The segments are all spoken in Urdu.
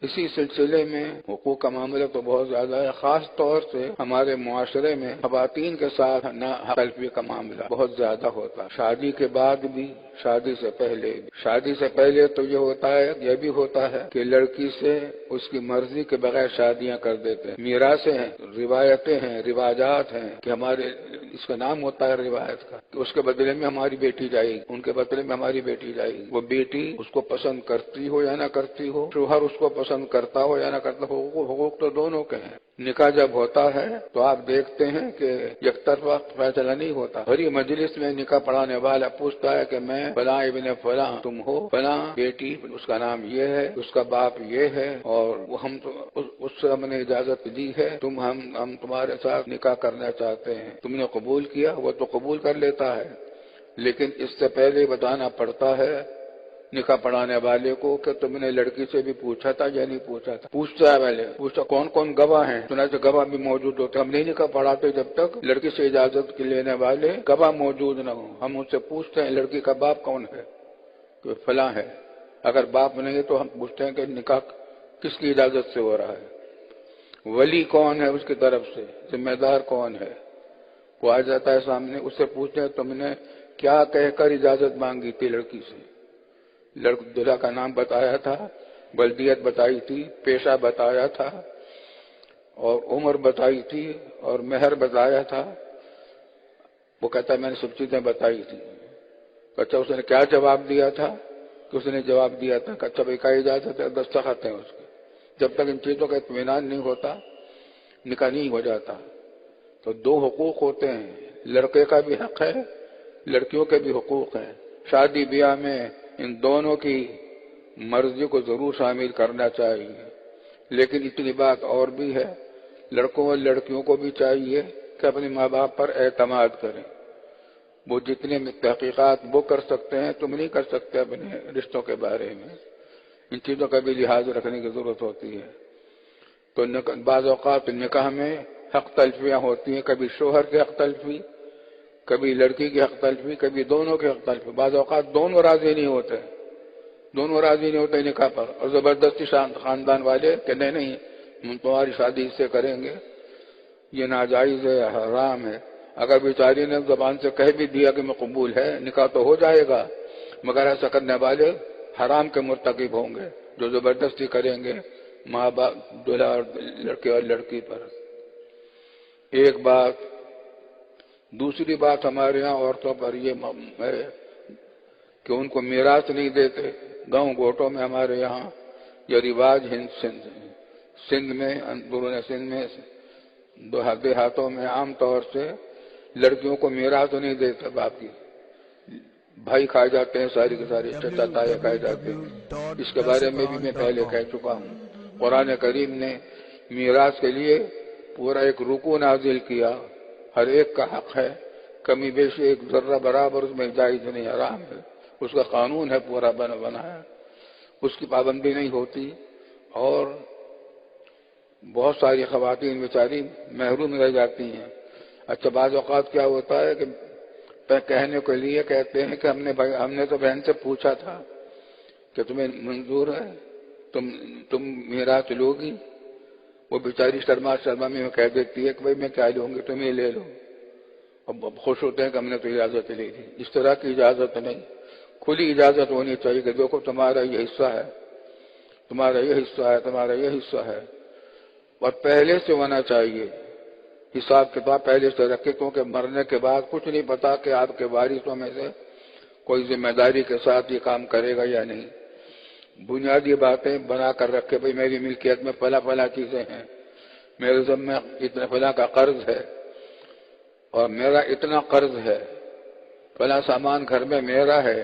اسی سلسلے میں حقوق کا معاملہ تو بہت زیادہ ہے، خاص طور سے ہمارے معاشرے میں خواتین کے ساتھ حق تلفی کا معاملہ بہت زیادہ ہوتا ہے، شادی کے بعد بھی، شادی سے پہلے بھی۔ شادی سے پہلے تو یہ ہوتا ہے، یہ بھی ہوتا ہے کہ لڑکی سے اس کی مرضی کے بغیر شادیاں کر دیتے ہیں، میراثیں ہیں، روایتیں ہیں، رواجات ہیں کہ ہمارے اس کا نام ہوتا ہے روایت کا، کہ اس کے بدلے میں ہماری بیٹی جائے گی، ان کے بدلے میں ہماری بیٹی جائے گی۔ وہ بیٹی اس کو پسند کرتی ہو یا نہ کرتی ہو، شوہر اس کو پسند کرتا ہو یا نہ کرتا ہو، حقوق تو دونوں کے ہیں۔ نکاح جب ہوتا ہے تو آپ دیکھتے ہیں کہ یک طرفہ فیصلہ نہیں ہوتا، بھری مجلس میں نکاح پڑھانے والا پوچھتا ہے کہ میں فلاں ابن فلاں تم ہو، فلاں بیٹی اس کا نام یہ ہے، اس کا باپ یہ ہے، اور ہم تو اس سے ہم نے اجازت دی ہے، ہم تمہارے ساتھ نکاح کرنا چاہتے ہیں، تم نے قبول کیا؟ وہ تو قبول کر لیتا ہے، لیکن اس سے پہلے بتانا پڑتا ہے نکاح پڑھانے والے کو کہ تم نے لڑکی سے بھی پوچھا تھا یا نہیں پوچھا تھا۔ پوچھتا ہے پہلے، پوچھتا کون کون گواہ ہیں، چنانچہ گواہ بھی موجود ہوتے، ہم نہیں نکاح پڑھاتے جب تک لڑکی سے اجازت کے لینے والے گواہ موجود نہ ہوں۔ ہم ان سے پوچھتے ہیں لڑکی کا باپ کون ہے، کہ فلاں ہے، اگر باپ نہیں ہے تو ہم پوچھتے ہیں کہ نکاح کس کی اجازت سے ہو رہا ہے، ولی کون ہے اس کی طرف سے، ذمہ دار کون ہے، وہ آ جاتا ہے سامنے، اس سے پوچھتے ہیں تم نے کیا کہہ کر اجازت مانگی تھی لڑکی سے، دلہا کا نام بتایا تھا، بلدیت بتائی تھی، پیشہ بتایا تھا، اور عمر بتائی تھی، اور مہر بتایا تھا۔ وہ کہتا ہے میں نے سب چیزیں بتائی تھی۔ اچھا اس نے کیا جواب دیا تھا، کہ اس نے جواب دیا تھا کہ اچھا بھائی کا اجازت ہے، دستخط ہیں اس کے۔ جب تک ان چیزوں کا اطمینان نہیں ہوتا نکاح نہیں ہو جاتا۔ تو دو حقوق ہوتے ہیں، لڑکے کا بھی حق ہے، لڑکیوں کے بھی حقوق ہیں۔ شادی بیاہ میں ان دونوں کی مرضی کو ضرور شامل کرنا چاہیے، لیکن اتنی بات اور بھی ہے، لڑکوں اور لڑکیوں کو بھی چاہیے کہ اپنے ماں باپ پر اعتماد کریں۔ وہ جتنے تحقیقات وہ کر سکتے ہیں تم نہیں کر سکتے اپنے رشتوں کے بارے میں، ان چیزوں کا بھی لحاظ رکھنے کی ضرورت ہوتی ہے۔ تو بعض اوقات نکاح میں حق تلفیاں ہوتی ہیں، کبھی شوہر کے حق تلفی، کبھی لڑکی کی حق تلفی، کبھی دونوں کے حق تلفی۔ بعض اوقات دونوں راضی نہیں ہوتے، نکاح پر، اور زبردستی خاندان والے کہ نہیں ہم تمہاری شادی اس سے کریں گے، یہ ناجائز ہے، حرام ہے۔ اگر بیچاری نے زبان سے کہہ بھی دیا کہ میں قبول ہے، نکاح تو ہو جائے گا، مگر ایسا کرنے والے حرام کے مرتکب ہوں گے، جو زبردستی کریں گے ماں باپ، دلہا اور لڑکے اور لڑکی پر۔ ایک بات۔ دوسری بات ہمارے یہاں عورتوں پر یہ ہے کہ ان کو میراث نہیں دیتے۔ گاؤں گوٹوں میں ہمارے یہاں یہ رواج سندھ میں، اندرون سندھ میں، دیہاتوں میں عام طور سے لڑکیوں کو میراث نہیں دیتے، باپ کی بھائی کھائے جاتے ہیں، ساری کے ساری چچا تایا کھائے جاتے ہیں۔ اس کے بارے میں بھی میں پہلے کہہ چکا ہوں، قرآن کریم نے میراث کے لیے پورا ایک رکوع نازل کیا، ہر ایک کا حق ہے، کمی بیشی ایک ذرہ برابر اس میں جائز نہیں، حرام ہے، اس کا قانون ہے پورا بنا ہے، اس کی پابندی نہیں ہوتی، اور بہت ساری خواتین بیچاری محروم رہ جاتی ہیں۔ اچھا بعض اوقات کیا ہوتا ہے کہ کہنے کے لیے کہتے ہیں کہ ہم نے تو بہن سے پوچھا تھا کہ تمہیں منظور ہے، تم میراث لو گی؟ وہ بیچاری شرما میں کہہ دیتی ہے کہ بھائی میں کیا لوں گی، تم یہ لے لو، اب خوش ہوتے ہیں کہ ہم نے تو اجازت لے لی۔ اس طرح کی اجازت نہیں، کھلی اجازت ہونی چاہیے کہ دیکھو تمہارا یہ حصہ ہے، تمہارا یہ حصہ ہے، تمہارا یہ حصہ ہے، اور پہلے سے ہونا چاہیے، حساب کتاب پہلے سے رکھے، کیونکہ مرنے کے بعد کچھ نہیں پتا کہ آپ کے وارثوں میں سے کوئی ذمہ داری کے ساتھ یہ کام کرے گا یا نہیں۔ بنیادی باتیں بنا کر رکھے، بھئی میری ملکیت میں فلاں چیزیں ہیں، میرے ذمہ اتنا فلاں کا قرض ہے، اور میرا اتنا قرض ہے، فلاں سامان گھر میں میرا ہے،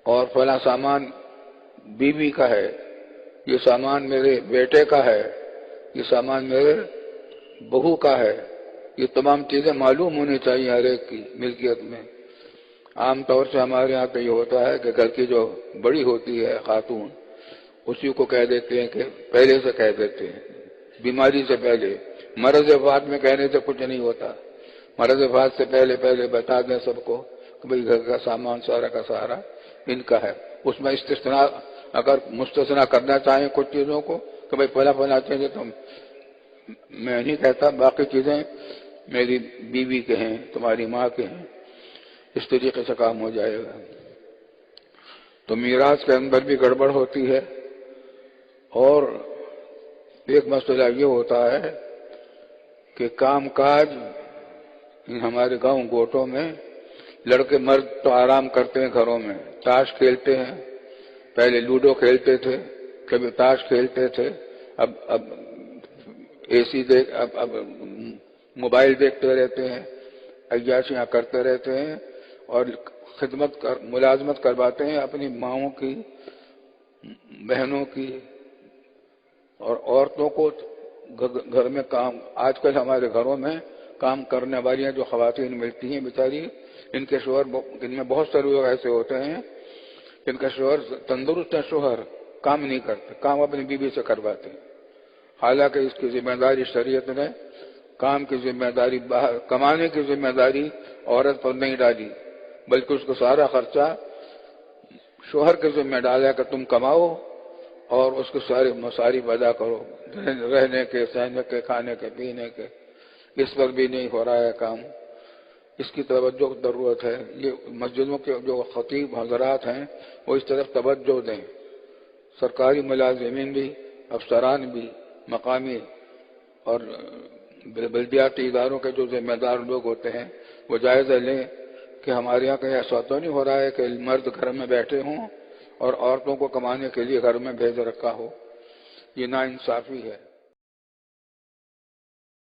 اور فلاں سامان بیوی کا ہے، یہ سامان میرے بیٹے کا ہے، یہ سامان میرے بہو کا ہے، یہ تمام چیزیں معلوم ہونی چاہیے ہر ایک کی ملکیت میں۔ عام طور سے ہمارے یہاں تو یہ ہوتا ہے کہ گھر کی جو بڑی ہوتی ہے خاتون، اسی کو کہہ دیتے ہیں کہ پہلے سے کہہ دیتے ہیں، بیماری سے پہلے، مرض وفات میں کہنے سے کچھ نہیں ہوتا، مرض وفات سے پہلے بتا دیں سب کو کہ بھئی گھر کا سامان سارا کا سارا ان کا ہے۔ اس میں استثناء اگر مستثنا کرنا چاہیں کچھ چیزوں کو تو بھائی فلاں فلاں چیزیں تو میں نہیں کہتا، باقی چیزیں میری بیوی کے ہیں، تمہاری ماں کے ہیں، اس طریقے سے کام ہو جائے گا۔ تو میراث کے اندر بھی گڑبڑ ہوتی ہے، اور ایک مسئلہ یہ ہوتا ہے کہ کام کاج ہمارے گاؤں گوٹوں میں لڑکے مرد تو آرام کرتے ہیں، گھروں میں تاش کھیلتے ہیں، پہلے لوڈو کھیلتے تھے، کبھی تاش کھیلتے تھے، اب اے سی اب موبائل دیکھتے رہتے ہیں، عیاشیاں کرتے رہتے ہیں، اور ملازمت کرواتے ہیں اپنی ماؤں کی، بہنوں کی، اور عورتوں کو گھر میں کام۔ آج کل ہمارے گھروں میں کام کرنے والی جو خواتین ملتی ہیں بیچاری، ان کے شوہر، ان میں بہت سارے لوگ ایسے ہوتے ہیں جن کا شوہر تندرست ہے، شوہر کام نہیں کرتے، کام اپنی بیوی سے کرواتے ہیں، حالانکہ اس کی ذمہ داری شریعت نے کام کی ذمہ داری، باہر کمانے کی ذمہ داری عورت پر نہیں ڈالی، بلکہ اس کو سارا خرچہ شوہر کے ذمہ ڈالا کہ تم کماؤ اور اس کے سارے مصارف ادا کرو، رہنے کے، سہنے کے، کھانے کے، پینے کے۔ اس پر بھی نہیں ہو رہا ہے کام، اس کی توجہ ضرورت ہے۔ یہ مسجدوں کے جو خطیب حضرات ہیں وہ اس طرف توجہ دیں، سرکاری ملازمین بھی، افسران بھی، مقامی اور بلدیاتی اداروں کے جو ذمہ دار لوگ ہوتے ہیں وہ جائزہ لیں کہ ہمارے یہاں کہیں ایسا تو نہیں ہو رہا ہے کہ مرد گھر میں بیٹھے ہوں اور عورتوں کو کمانے کے لیے گھر میں بھیج رکھا ہو، یہ ناانصافی ہے۔